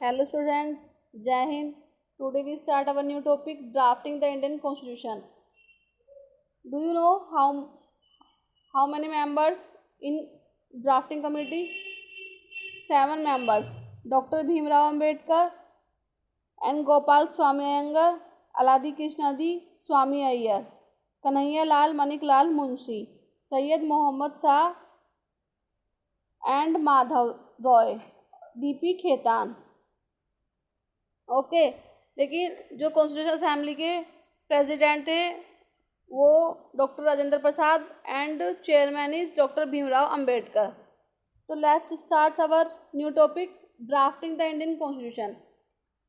Hello students, Jai Hind. Today we start our new topic, drafting the Indian Constitution. Do you know how many members in drafting committee? 7 members. Dr. Bhimrao Ambedkar and Gopal Swami Iyengar, Aladi Krishnadi Swami Iyer, Kanhaiya Lal Manik Lal Munshi, Syed Mohammad Shah and Madhav Roy, D.P. Khetan. Okay लेकिन जो constitution assembly के president थे वो doctor Rajendra Prasad and chairman is doctor Bhimrao Ambedkar. तो let's start our new topic, drafting the Indian constitution.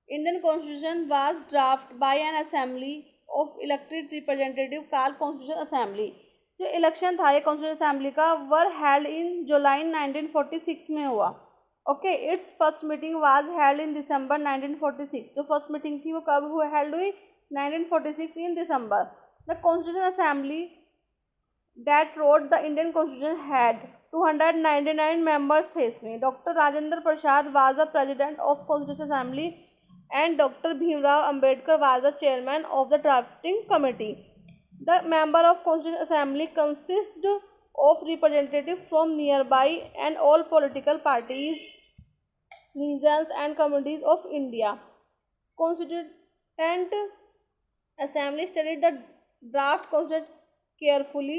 Indian constitution was draft by an assembly of elected representative call constitution assembly. जो election था ये constitution assembly का were held in जुलाई 1946 में हुआ. Okay, it's first meeting was held in December 1946. जो first meeting थी वो कब हेल्ड हुई? 1946 in December. The constitution assembly that wrote the Indian constitution had 299 members थे इसमें. Doctor Rajendra Prasad was the president of constitution assembly and doctor Bhimrao Ambedkar was the chairman of the drafting committee. The member of constitution assembly consist of representative from nearby and all political parties, regions and communities of India. Constituent Assembly studied the draft constitution carefully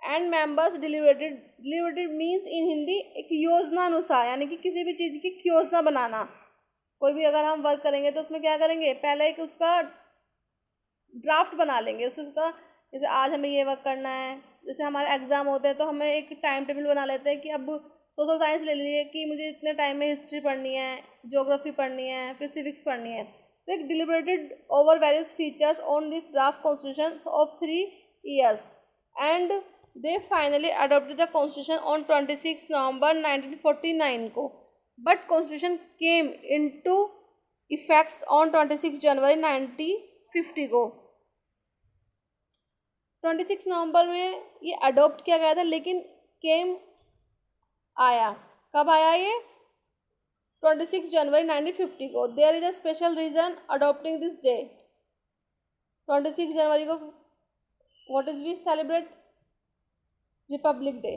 and members deliberated. Deliberated means in Hindi एक योजना अनुसार, यानी कि किसी भी चीज़ की योजना बनाना. कोई भी अगर हम वर्क करेंगे तो उसमें क्या करेंगे, पहले एक उसका ड्राफ्ट बना लेंगे. उसका जैसे आज हमें ये वर्क करना है, जैसे हमारे एग्ज़ाम होते हैं तो हमें एक टाइम टेबल बना लेते हैं कि अब सोशल साइंस ले लीजिए कि मुझे इतने टाइम में हिस्ट्री पढ़नी है, ज्योग्राफी पढ़नी है, फिर सिविक्स पढ़नी है. तो एक deliberated over various features on this draft constitution of 3 years and they finally adopted the constitution on 26 November 1949 को. But constitution came into effects on 26 January 1950 को. 26 नवंबर में ये अडोप्ट किया गया था, लेकिन केम आया कब आया ये? 26 जनवरी 1950 को. There is a special reason adopting this day. 26 January को what is we celebrate? Republic day.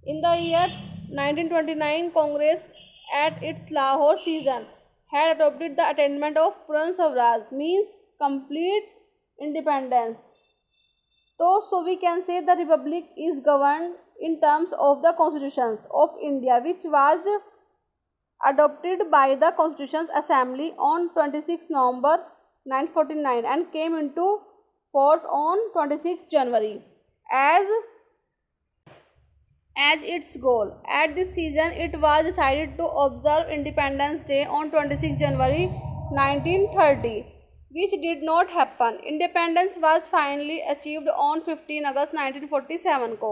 In the year 1929 Congress at its Lahore session had adopted the attainment of Purna Swaraj means complete independence. So we can say the republic is governed in terms of the constitutions of India, which was adopted by the Constitution Assembly on 26 November 1949 and came into force on 26 January as its goal. At this season, it was decided to observe Independence Day on 26 January 1930. Which did not happen. Independence was finally achieved on 15 August 1947 को.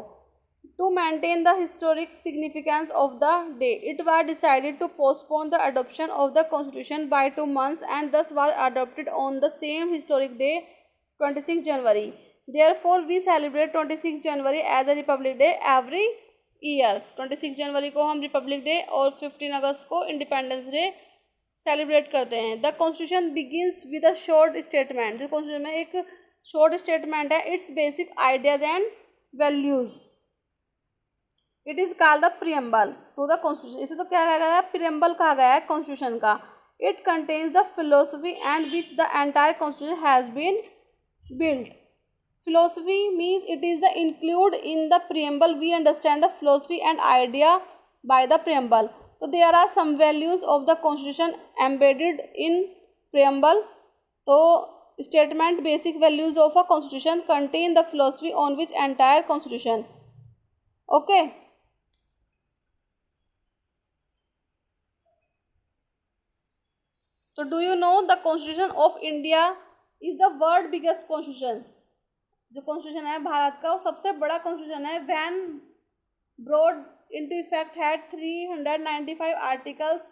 To maintain the historic significance of the day, it was decided to postpone the adoption of the constitution by 2 months and thus was adopted on the same historic day, 26 January. Therefore, we celebrate 26 January as a Republic Day every year. 26 January को हम Republic day और 15 अगस्त को independence day celebrate करते हैं. The constitution begins with a short statement. जो constitution में एक short statement है, its basic ideas and values. It is called the preamble to the constitution. इसे तो क्या कहा गया है? प्रीएम्बल कहा गया है कॉन्स्टिट्यूशन का. It contains the philosophy and which the entire constitution has been built. Philosophy means it is the include in the preamble. We understand the philosophy and idea by the preamble. So there are some values of the constitution embedded in preamble. So statement basic values of a constitution contain the philosophy on which entire constitution. Okay. So do you know the constitution of India is the world biggest constitution. जो constitution है भारत का वो सबसे बड़ा constitution है. When brought into effect had 395 articles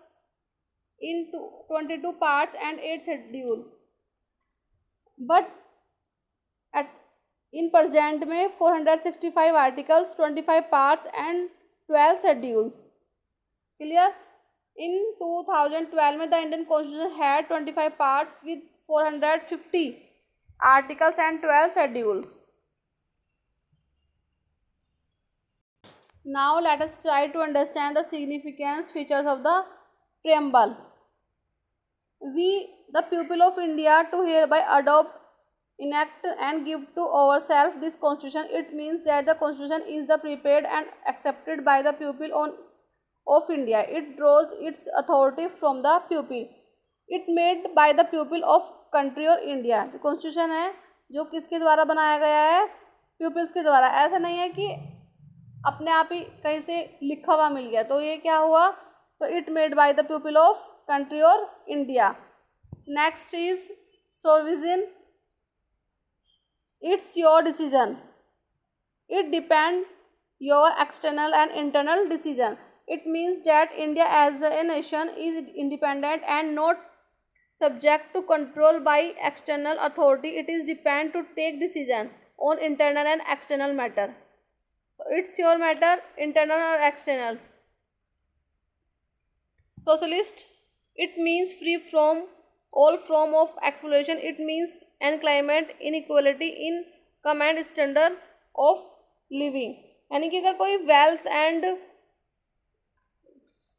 in 22 parts and 8 schedule. But in present में 465 articles, 25 parts and 12 schedules. Clear? In 2012 में the Indian constitution had 25 parts with 450 articles and 12 schedules. Now let us try to understand the significance features of the preamble. We, the people of India, to hereby adopt, enact and give to ourselves this constitution. It means that the constitution is the prepared and accepted by the people of India. It draws its authority from the people. It made by the people of country और India. जो constitution है जो किसके द्वारा बनाया गया है? Peoples के द्वारा. ऐसा नहीं है कि अपने आप ही कहीं से लिखा हुआ मिल गया. तो ये क्या हुआ? तो it made by the people of country और India. Next is sovereign. It's your decision. It depend your external and internal decision. It means that India as a nation is independent and not subject to control by external authority. It is depend to take decision on internal and external matter. It's your matter, internal or external. Socialist. It means free from all form of exploitation. It means enclimate inequality in command standard of living. यानी कि अगर कोई wealth and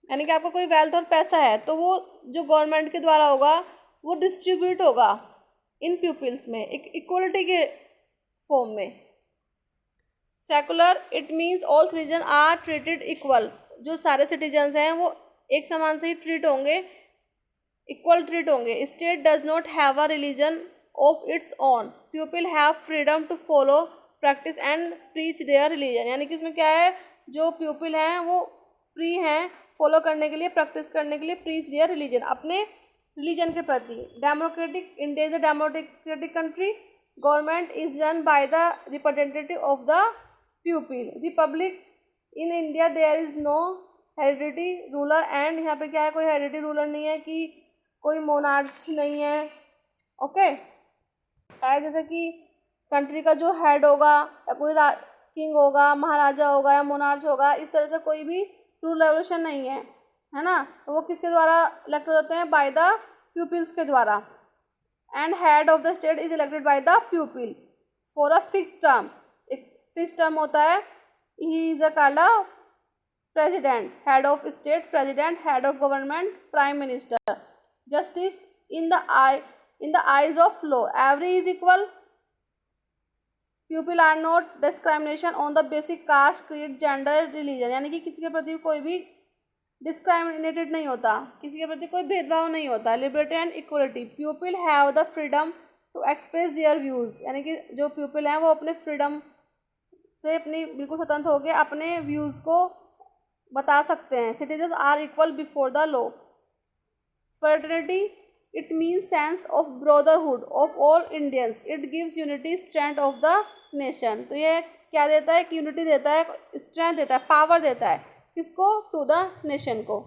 यानी कि आपका कोई wealth और पैसा है तो वो जो गवर्नमेंट के द्वारा होगा वो डिस्ट्रीब्यूट होगा इन पीपल्स में एक इक्वलिटी के फॉर्म में. Secular. It means all citizen are treated equal. जो सारे सिटीजन्स हैं वो एक समान से ही ट्रीट होंगे, इक्वल ट्रीट होंगे. State does not have a religion of its own. People have freedom to follow practice and preach their religion. यानी कि इसमें क्या है, जो पीपल हैं वो फ्री हैं फॉलो करने के लिए, प्रैक्टिस करने के लिए, प्रीच देयर रिलीजन, अपने रिलीजन के प्रति. Democratic. India is a democratic country. Government is run by the representative of the people. Republic. In India there is no heredity ruler. And यहाँ पे क्या है, कोई हेरिडिटी रूलर नहीं है कि कोई मोनार्च नहीं है. ओके. जैसे कि कंट्री का जो हेड होगा या कोई किंग होगा, महाराजा होगा या मोनार्च होगा, इस तरह से कोई भी रूल रेवोल्यूशन नहीं है ना. तो वो किसके द्वारा इलेक्ट हो जाते हैं? बाय द पीपल्स के द्वारा. And head of the state is elected by the people for a fix term. एक फिक्स टर्म होता है. He is a called a president. Head of state president. Head of government prime minister. Justice. In the eyes of law every is equal. People are not discrimination on the basic caste, creed, gender, religion. यानी कि किसी के प्रति कोई भी discriminated नहीं होता, किसी के प्रति कोई भेदभाव नहीं होता. Liberty and equality. People have the freedom to express their views. यानी कि जो पीपल हैं वो अपने फ्रीडम से अपनी बिल्कुल स्वतंत्र होकर अपने व्यूज़ को बता सकते हैं. Citizens are equal before the law. Fraternity. It means sense of brotherhood of all Indians. It gives unity, strength of the nation. तो ये क्या देता है? यूनिटी देता है, स्ट्रेंथ देता है, पावर देता है. किसको? टू द नेशन को.